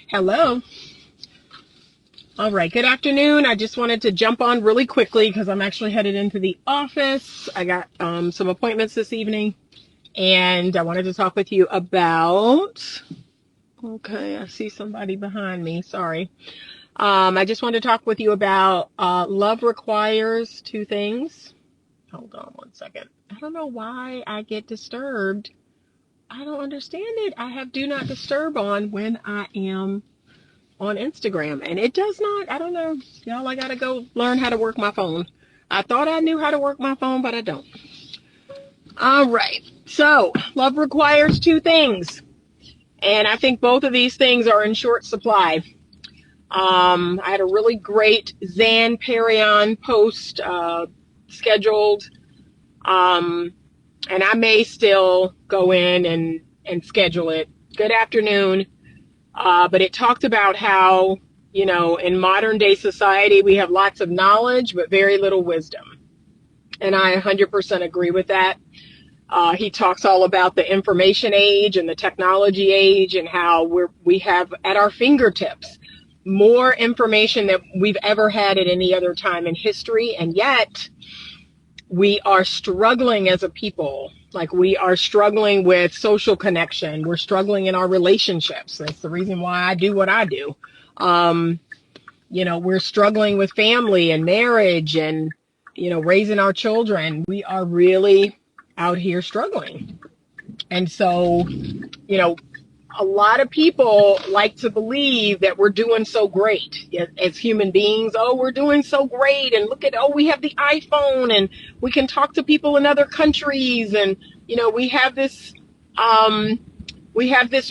Hello. All right. Good afternoon. I just wanted to jump on really quickly because I'm actually headed into the office. I got some appointments this evening, and I wanted to talk with you about. Okay, I see somebody behind me. Sorry. I just wanted to talk with you about love requires two things. Hold on one second. I don't know why I get disturbed. I don't understand it. I have do not disturb on when I am on Instagram, and it does not. I don't know, y'all. I gotta go learn how to work my phone. I thought I knew how to work my phone, but I don't. All right, so love requires two things, and I think both of these things are in short supply. I had a really great Zan Perion post scheduled, and I may still go in and schedule it. Good afternoon. But it talked about how, in modern day society, we have lots of knowledge, but very little wisdom. And I 100% agree with that. He talks all about the information age and the technology age and how we have at our fingertips more information than we've ever had at any other time in history. And yet we are struggling as a people. Like, we are struggling with social connection. We're struggling in our relationships. That's the reason why I do what I do. We're struggling with family and marriage and, raising our children. We are really out here struggling. And so, a lot of people like to believe that we're doing so great as human beings. Oh, we're doing so great. And look at, we have the iPhone and we can talk to people in other countries. And, we have this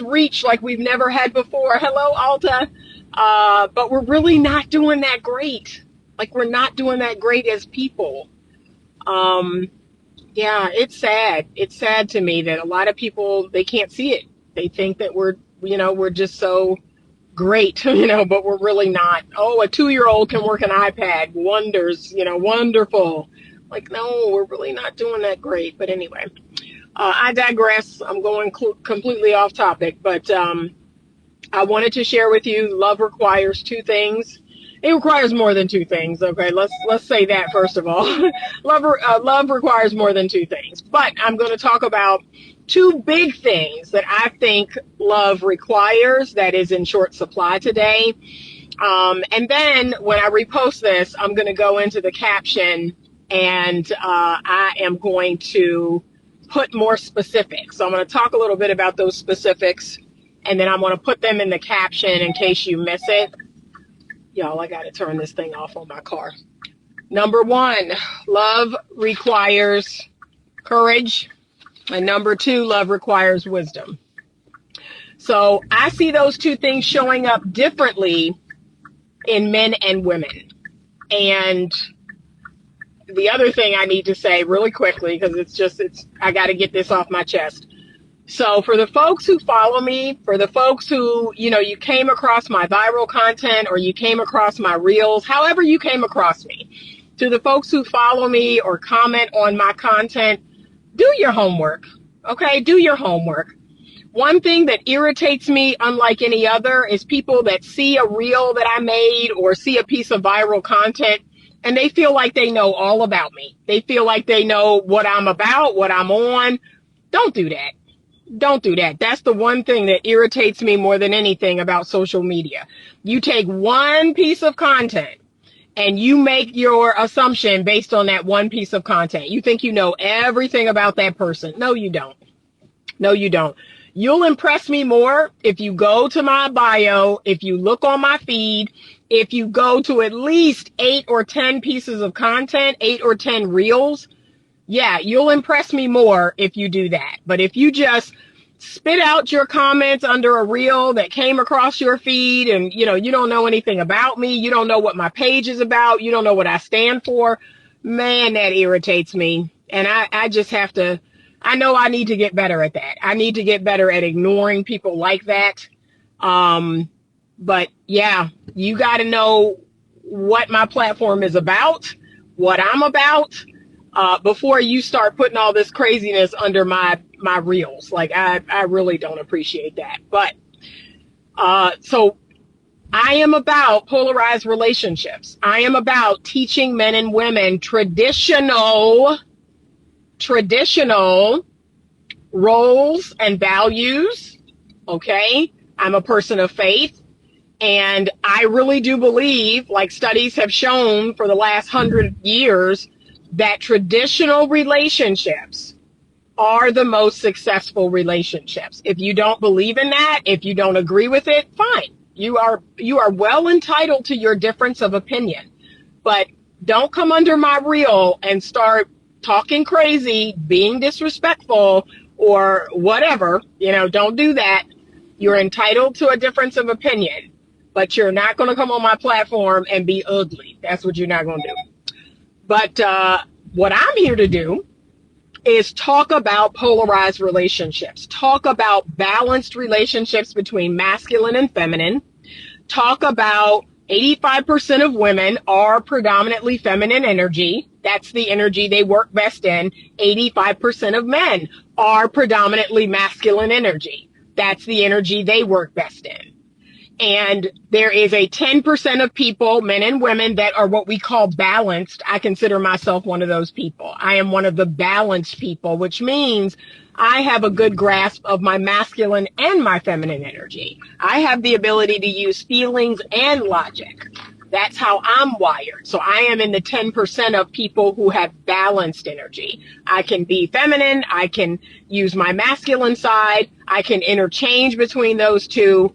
reach like we've never had before. Hello, Alta. But we're really not doing that great. Like, we're not doing that great as people. Yeah, it's sad. It's sad to me that a lot of people, they can't see it. They think that we're just so great, but we're really not. Oh, a 2-year-old can work an iPad. Wonders, wonderful. Like, no, we're really not doing that great. But anyway, I digress. I'm going completely off topic, but I wanted to share with you, love requires two things. It requires more than two things. Okay, let's say that first of all. Love requires more than two things. But I'm going to talk about two big things that I think love requires that is in short supply today. And then when I repost this, I'm going to go into the caption and I am going to put more specifics. So I'm going to talk a little bit about those specifics, and then I'm going to put them in the caption in case you miss it. Y'all, I got to turn this thing off on my car. Number one, love requires courage. And number two, love requires wisdom. So I see those two things showing up differently in men and women. And the other thing I need to say really quickly, because I got to get this off my chest. So for the folks who follow me, for the folks who, you came across my viral content or you came across my reels, however you came across me, to the folks who follow me or comment on my content, do your homework, okay? Do your homework. One thing that irritates me, unlike any other, is people that see a reel that I made or see a piece of viral content and they feel like they know all about me. They feel like they know what I'm about, what I'm on. Don't do that. Don't do that. That's the one thing that irritates me more than anything about social media. You take one piece of content and you make your assumption based on that one piece of content. You think you know everything about that person. No, you don't. No, you don't. You'll impress me more if you go to my bio, if you look on my feed, if you go to at least 8 or 10 pieces of content, 8 or 10 reels. Yeah, you'll impress me more if you do that. But if you just spit out your comments under a reel that came across your feed and, you don't know anything about me, you don't know what my page is about, you don't know what I stand for, man, that irritates me. And I just have to, I know I need to get better at that. I need to get better at ignoring people like that. But yeah, you got to know what my platform is about, what I'm about, before you start putting all this craziness under my reels. Like, I really don't appreciate that. But so I am about polarized relationships. I am about teaching men and women traditional roles and values. Okay. I'm a person of faith. And I really do believe, like studies have shown for the last 100 years, that traditional relationships are the most successful relationships. If you don't believe in that, if you don't agree with it, fine. You are well entitled to your difference of opinion. But don't come under my reel and start talking crazy, being disrespectful, or whatever. Don't do that. You're entitled to a difference of opinion, but you're not going to come on my platform and be ugly. That's what you're not going to do. But what I'm here to do is talk about polarized relationships, talk about balanced relationships between masculine and feminine, talk about 85% of women are predominantly feminine energy. That's the energy they work best in. 85% of men are predominantly masculine energy. That's the energy they work best in. And there is a 10% of people, men and women, that are what we call balanced. I consider myself one of those people. I am one of the balanced people, which means I have a good grasp of my masculine and my feminine energy. I have the ability to use feelings and logic. That's how I'm wired. So I am in the 10% of people who have balanced energy. I can be feminine. I can use my masculine side. I can interchange between those two.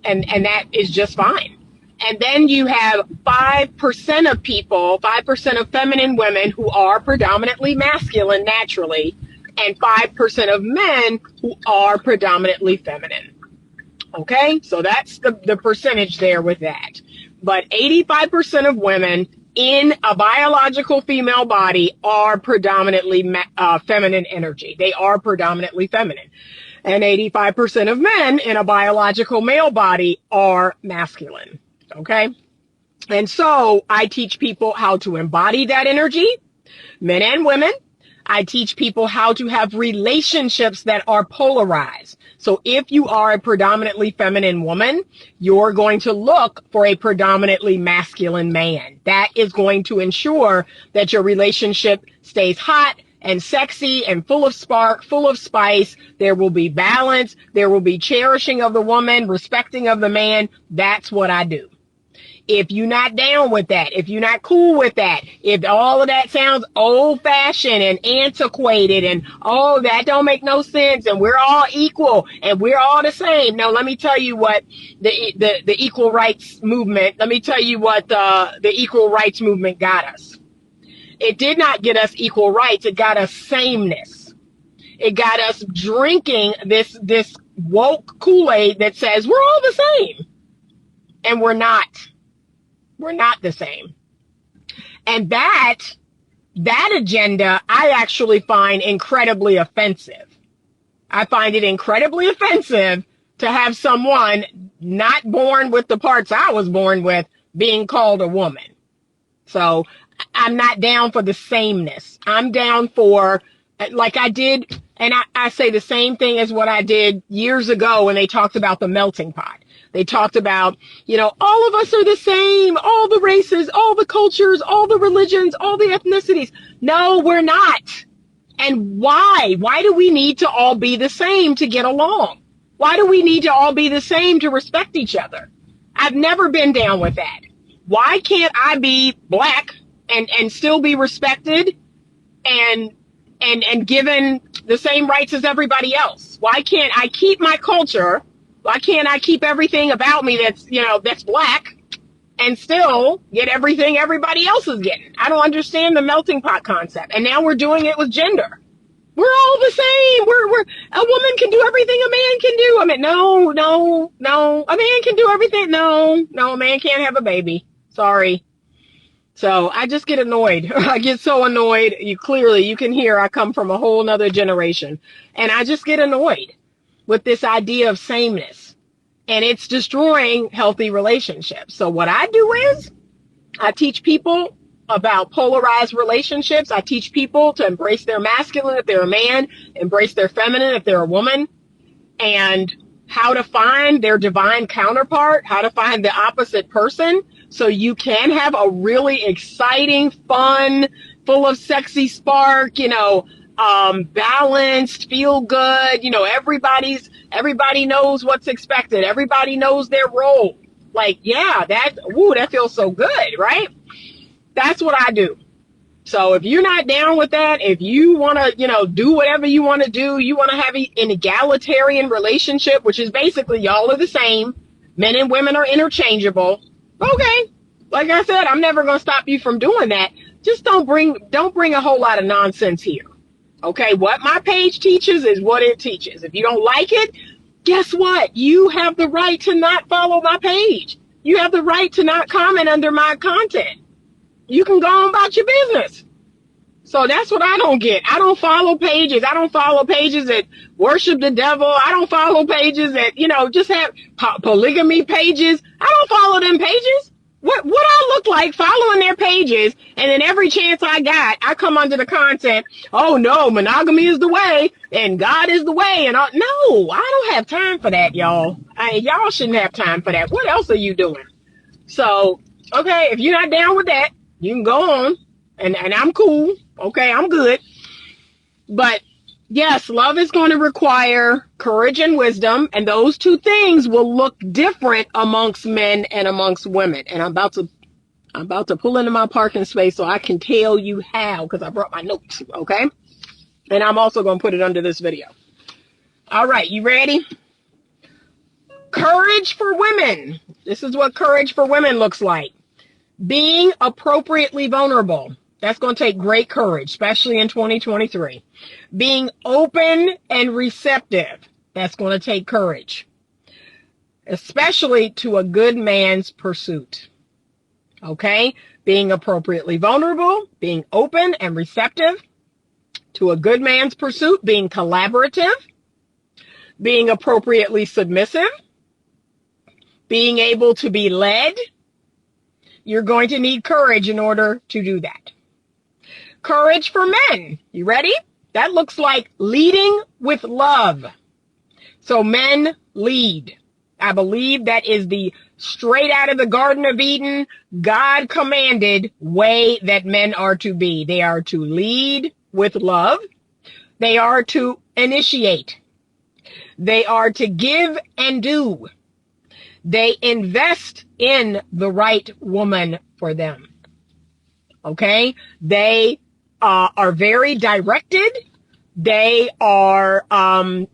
And that is just fine. And then you have 5% of people, 5% of feminine women who are predominantly masculine naturally, and 5% of men who are predominantly feminine. Okay, so that's the percentage there with that. But 85% of women in a biological female body are predominantly feminine energy. They are predominantly feminine. And 85% of men in a biological male body are masculine. Okay? And so I teach people how to embody that energy, men and women. I teach people how to have relationships that are polarized. So if you are a predominantly feminine woman, you're going to look for a predominantly masculine man. That is going to ensure that your relationship stays hot and sexy and full of spark, full of spice. There will be balance. There will be cherishing of the woman, respecting of the man. That's what I do. If you're not down with that, if you're not cool with that, if all of that sounds old fashioned and antiquated and, oh, that don't make no sense and we're all equal and we're all the same. No, let me tell you what the equal rights movement, let me tell you what the equal rights movement got us. It did not get us equal rights. It got us sameness. It got us drinking this woke Kool-Aid that says we're all the same. And we're not. We're not the same. And that agenda I actually find incredibly offensive. I find it incredibly offensive to have someone not born with the parts I was born with being called a woman. So I'm not down for the sameness. I'm down for, like I did, and I say the same thing as what I did years ago when they talked about the melting pot. They talked about, all of us are the same, all the races, all the cultures, all the religions, all the ethnicities. No, we're not. And why? Why do we need to all be the same to get along? Why do we need to all be the same to respect each other? I've never been down with that. Why can't I be black and still be respected and given the same rights as everybody else? Why can't I keep my culture? Why can't I keep everything about me that's black and still get everything everybody else is getting? I don't understand the melting pot concept. And now we're doing it with gender. We're all the same. We're a woman can do everything a man can do. I mean, no. A man can do everything. No, a man can't have a baby. Sorry. So I just get annoyed. I get so annoyed. You can hear I come from a whole nother generation. And I just get annoyed with this idea of sameness. And it's destroying healthy relationships. So what I do is I teach people about polarized relationships. I teach people to embrace their masculine if they're a man, embrace their feminine if they're a woman, and how to find their divine counterpart, how to find the opposite person, so you can have a really exciting, fun, full of sexy spark, balanced, feel good. Everybody knows what's expected. Everybody knows their role. Like, yeah, that feels so good, right? That's what I do. So if you're not down with that, if you want to, do whatever you want to do, you want to have an egalitarian relationship, which is basically y'all are the same. Men and women are interchangeable. Okay. Like I said, I'm never going to stop you from doing that. Just don't bring a whole lot of nonsense here. Okay. What my page teaches is what it teaches. If you don't like it, guess what? You have the right to not follow my page. You have the right to not comment under my content. You can go on about your business. So that's what I don't get. I don't follow pages. I don't follow pages that worship the devil. I don't follow pages that, just have polygamy pages. I don't follow them pages. What I look like following their pages, and then every chance I got, I come under the content, oh no, monogamy is the way, and God is the way, and no, I don't have time for that, y'all. Y'all shouldn't have time for that. What else are you doing? So, okay, if you're not down with that, you can go on, and I'm cool. Okay, I'm good. But yes, love is going to require courage and wisdom, and those two things will look different amongst men and amongst women. And I'm about to pull into my parking space so I can tell you how, because I brought my notes, okay? And I'm also going to put it under this video. All right, you ready? Courage for women. This is what courage for women looks like. Being appropriately vulnerable. That's going to take great courage, especially in 2023. Being open and receptive. That's going to take courage, especially to a good man's pursuit. Okay? Being appropriately vulnerable, being open and receptive to a good man's pursuit, being collaborative, being appropriately submissive, being able to be led. You're going to need courage in order to do that. Courage for men. You ready? That looks like leading with love. So men lead. I believe that is the straight out of the Garden of Eden, God commanded way that men are to be. They are to lead with love. They are to initiate. They are to give and do. They invest in the right woman for them. Okay? They are very directed. They are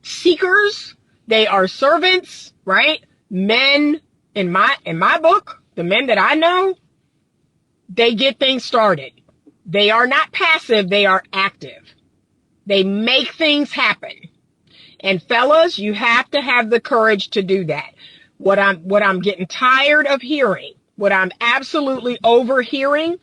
seekers. They are servants, right? Men, in my book, the men that I know, they get things started. They are not passive, they are active. They make things happen. And fellas, you have to have the courage to do that. What I'm getting tired of hearing, what I'm absolutely overhearing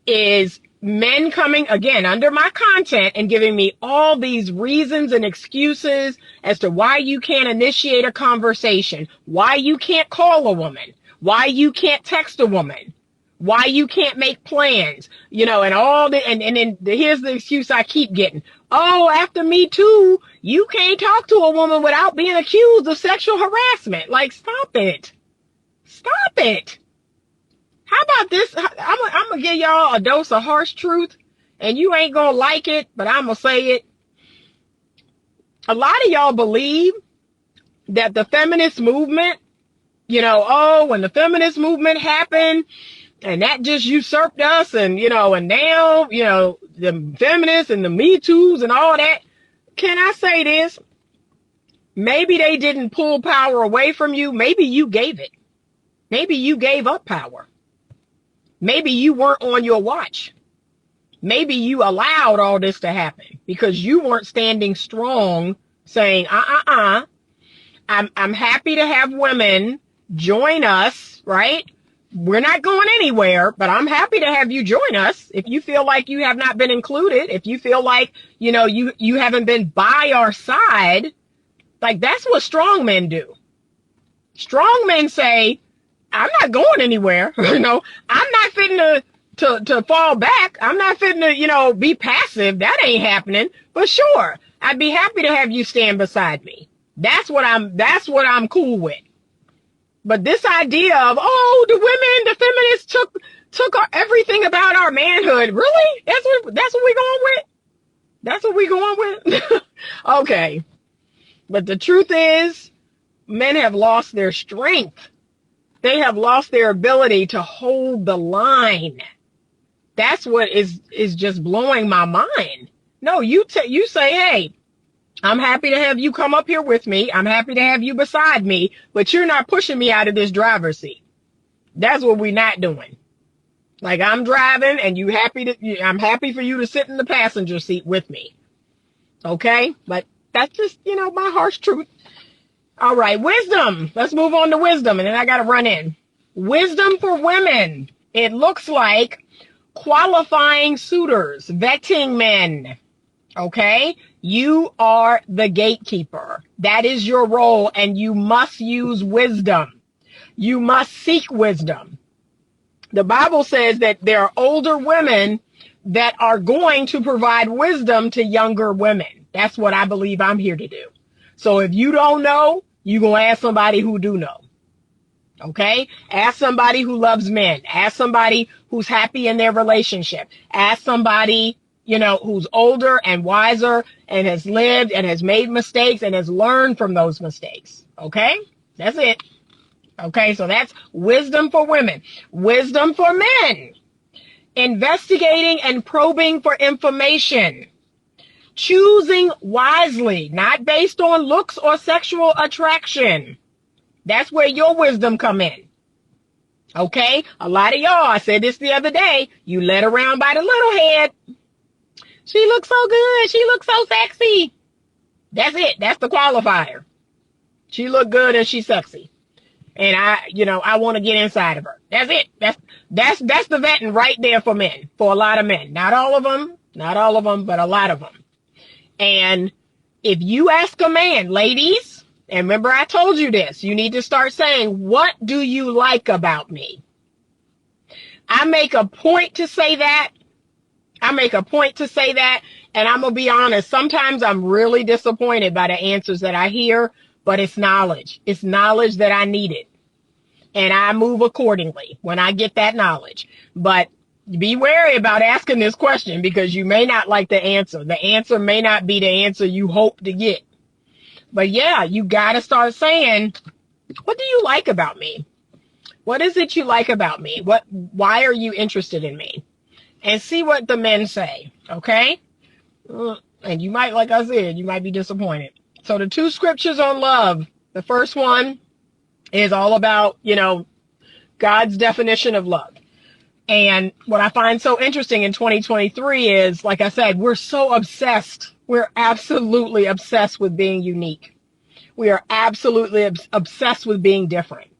is men coming again under my content and giving me all these reasons and excuses as to why you can't initiate a conversation, why you can't call a woman, why you can't text a woman, why you can't make plans, and all the, and then here's the excuse I keep getting. Oh, after Me Too, you can't talk to a woman without being accused of sexual harassment. Like, stop it. Stop it. How about this? I'm going to give y'all a dose of harsh truth, and you ain't going to like it, but I'm going to say it. A lot of y'all believe that the feminist movement, when the feminist movement happened, and that just usurped us, and, and now, the feminists and the Me Too's and all that. Can I say this? Maybe they didn't pull power away from you. Maybe you gave it. Maybe you gave up power. Maybe you weren't on your watch. Maybe you allowed all this to happen because you weren't standing strong saying, I'm happy to have women join us, right? We're not going anywhere, but I'm happy to have you join us. If you feel like you have not been included, if you feel like, you haven't been by our side, like that's what strong men do. Strong men say, I'm not going anywhere. I'm not fitting to fall back. I'm not fitting to, be passive. That ain't happening. But sure, I'd be happy to have you stand beside me. That's what I'm cool with. But this idea of, oh, the feminists took everything about our manhood. Really? That's what we going with? That's what we going with? Okay. But the truth is, men have lost their strength. They have lost their ability to hold the line. That's what is just blowing my mind. No, you say, hey, I'm happy to have you come up here with me. I'm happy to have you beside me, but you're not pushing me out of this driver's seat. That's what we're not doing. Like, I'm driving and I'm happy for you to sit in the passenger seat with me. Okay? But that's just, my harsh truth. All right, wisdom. Let's move on to wisdom, and then I got to run in. Wisdom for women. It looks like qualifying suitors, vetting men. Okay? You are the gatekeeper. That is your role, and you must use wisdom. You must seek wisdom. The Bible says that there are older women that are going to provide wisdom to younger women. That's what I believe I'm here to do. So if you don't know, you're going to ask somebody who do know. Okay? Ask somebody who loves men. Ask somebody who's happy in their relationship. Ask somebody, who's older and wiser and has lived and has made mistakes and has learned from those mistakes. Okay? That's it. Okay, so that's wisdom for women. Wisdom for men. Investigating and probing for information. Choosing wisely, not based on looks or sexual attraction. That's where your wisdom come in. Okay? A lot of y'all, I said this the other day, you led around by the little head. She looks so good. She looks so sexy. That's it. That's the qualifier. She look good and she's sexy. And I want to get inside of her. That's it. That's the vetting right there for men, for a lot of men. Not all of them, but a lot of them. And if you ask a man, ladies, and remember I told you this, you need to start saying, what do you like about me? I make a point to say that. And I'm going to be honest, sometimes I'm really disappointed by the answers that I hear, but it's knowledge. It's knowledge that I needed. And I move accordingly when I get that knowledge. But be wary about asking this question because you may not like the answer. The answer may not be the answer you hope to get. But yeah, you got to start saying, what do you like about me? What is it you like about me? Why are you interested in me? And see what the men say. Okay? And you might, like I said, you might be disappointed. So the 2 scriptures on love. The first one is all about, God's definition of love. And what I find so interesting in 2023 is, like I said, we're so obsessed. We're absolutely obsessed with being unique. We are absolutely obsessed with being different.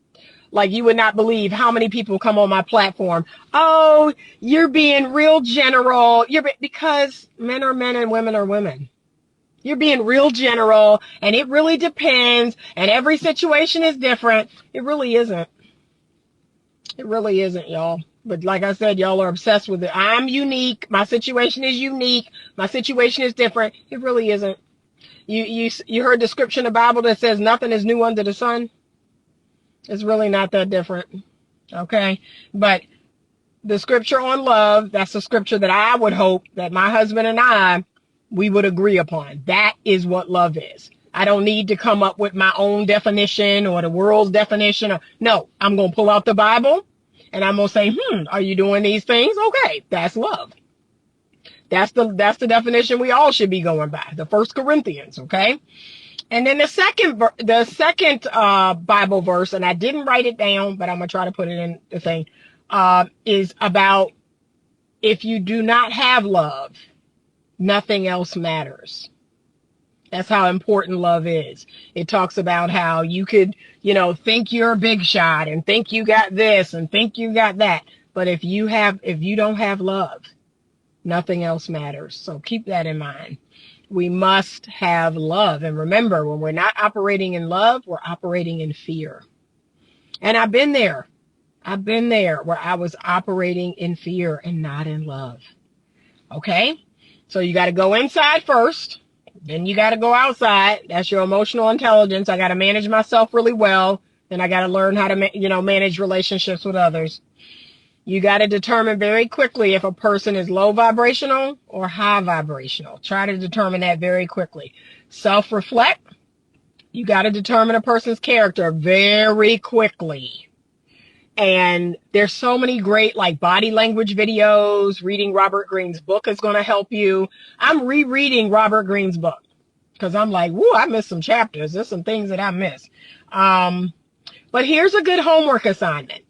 Like, you would not believe how many people come on my platform. Oh, you're being real general. Because men are men and women are women. You're being real general, and it really depends, and every situation is different. It really isn't. It really isn't, y'all. But like I said, y'all are obsessed with it. I'm unique. My situation is unique. My situation is different. It really isn't. You heard the scripture in the Bible that says nothing is new under the sun? It's really not that different. Okay? But the scripture on love, that's the scripture that I would hope that my husband and we would agree upon. That is what love is. I don't need to come up with my own definition or the world's definition. No, I'm going to pull out the Bible and I'm going to say, are you doing these things? Okay, that's love. That's the definition we all should be going by. The 1 Corinthians, okay? And then the second Bible verse, and I didn't write it down, but I'm going to try to put it in the thing, is about if you do not have love, nothing else matters. That's how important love is. It talks about how you could, think you're a big shot and think you got this and think you got that. But if you don't have love, nothing else matters. So keep that in mind. We must have love. And remember, when we're not operating in love, we're operating in fear. And I've been there. Where I was operating in fear and not in love. Okay? So you got to go inside first. Then you got to go outside. That's your emotional intelligence. I got to manage myself really well. Then I got to learn how to, manage relationships with others. You got to determine very quickly if a person is low vibrational or high vibrational. Try to determine that very quickly. Self-reflect. You got to determine a person's character very quickly. And there's so many great like body language videos. Reading Robert Greene's book is going to help you. I'm rereading Robert Greene's book because I'm like, whoo, I missed some chapters. There's some things that I missed. But here's a good homework assignment.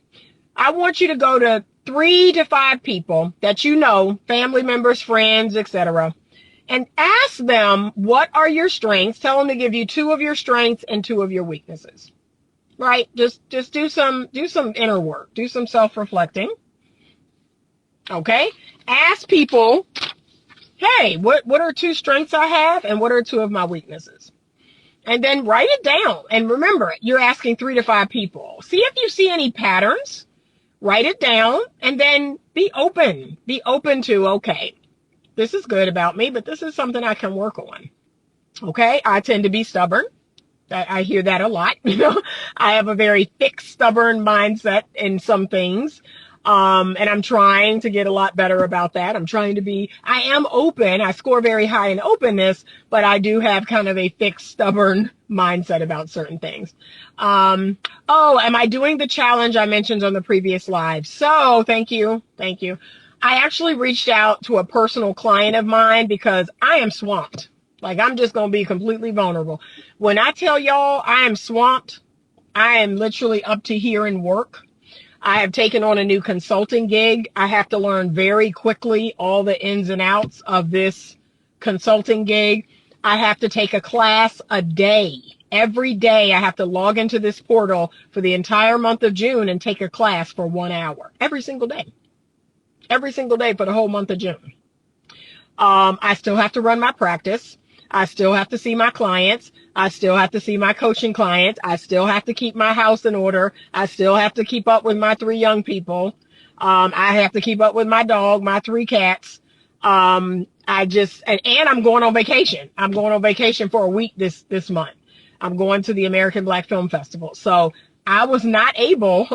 I want you to go to 3 to 5 people that you know, family members, friends, etc., and ask them, what are your strengths? Tell them to give you 2 of your strengths and 2 of your weaknesses. Right? Just do some inner work. Do some self-reflecting. Okay? Ask people, hey, what are 2 strengths I have and what are 2 of my weaknesses? And then write it down. And remember, you're asking 3 to 5 people. See if you see any patterns. Write it down and then be open. Be open to, okay, this is good about me, but this is something I can work on. Okay? I tend to be stubborn. I hear that a lot. I have a very fixed, stubborn mindset in some things. And I'm trying to get a lot better about that. I am open. I score very high in openness, but I do have kind of a fixed, stubborn mindset about certain things. Am I doing the challenge I mentioned on the previous live? So thank you. Thank you. I actually reached out to a personal client of mine because I am swamped. Like, I'm just going to be completely vulnerable. When I tell y'all I am swamped, I am literally up to here in work. I have taken on a new consulting gig. I have to learn very quickly all the ins and outs of this consulting gig. I have to take a class a day. Every day I have to log into this portal for the entire month of June and take a class for 1 hour. Every single day. Every single day for the whole month of June. I still have to run my practice. I still have to see my clients. I still have to see my coaching clients. I still have to keep my house in order. I still have to keep up with my 3 young people. I have to keep up with my dog, my 3 cats. And I'm going on vacation. I'm going on vacation for a week this month. I'm going to the American Black Film Festival. So I was not able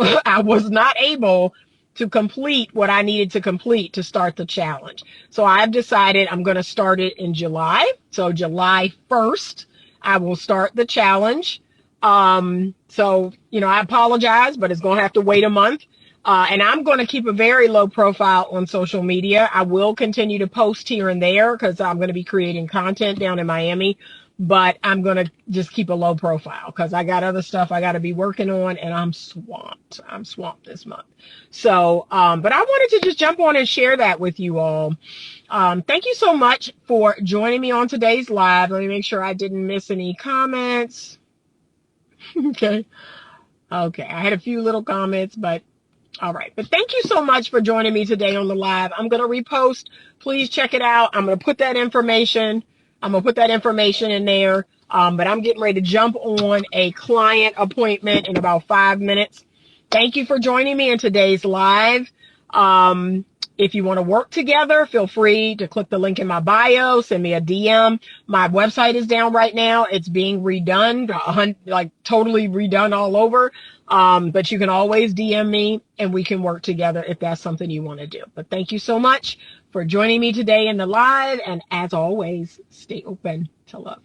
to complete what I needed to complete to start the challenge. So I've decided I'm going to start it in July. So July 1st, I will start the challenge. I apologize, but it's going to have to wait a month. And I'm going to keep a very low profile on social media. I will continue to post here and there because I'm going to be creating content down in Miami. But I'm going to just keep a low profile because I got other stuff I got to be working on and I'm swamped. I'm swamped this month. So, but I wanted to just jump on and share that with you all. Thank you so much for joining me on today's live. Let me make sure I didn't miss any comments. Okay. I had a few little comments, but all right. But thank you so much for joining me today on the live. I'm going to repost. Please check it out. I'm going to put that information in there. But I'm getting ready to jump on a client appointment in about 5 minutes. Thank you for joining me in today's live. If you want to work together, feel free to click the link in my bio, send me a DM. My website is down right now. It's being redone, like totally redone all over. But you can always DM me and we can work together if that's something you want to do. But thank you so much for joining me today in the live. And as always, stay open to love.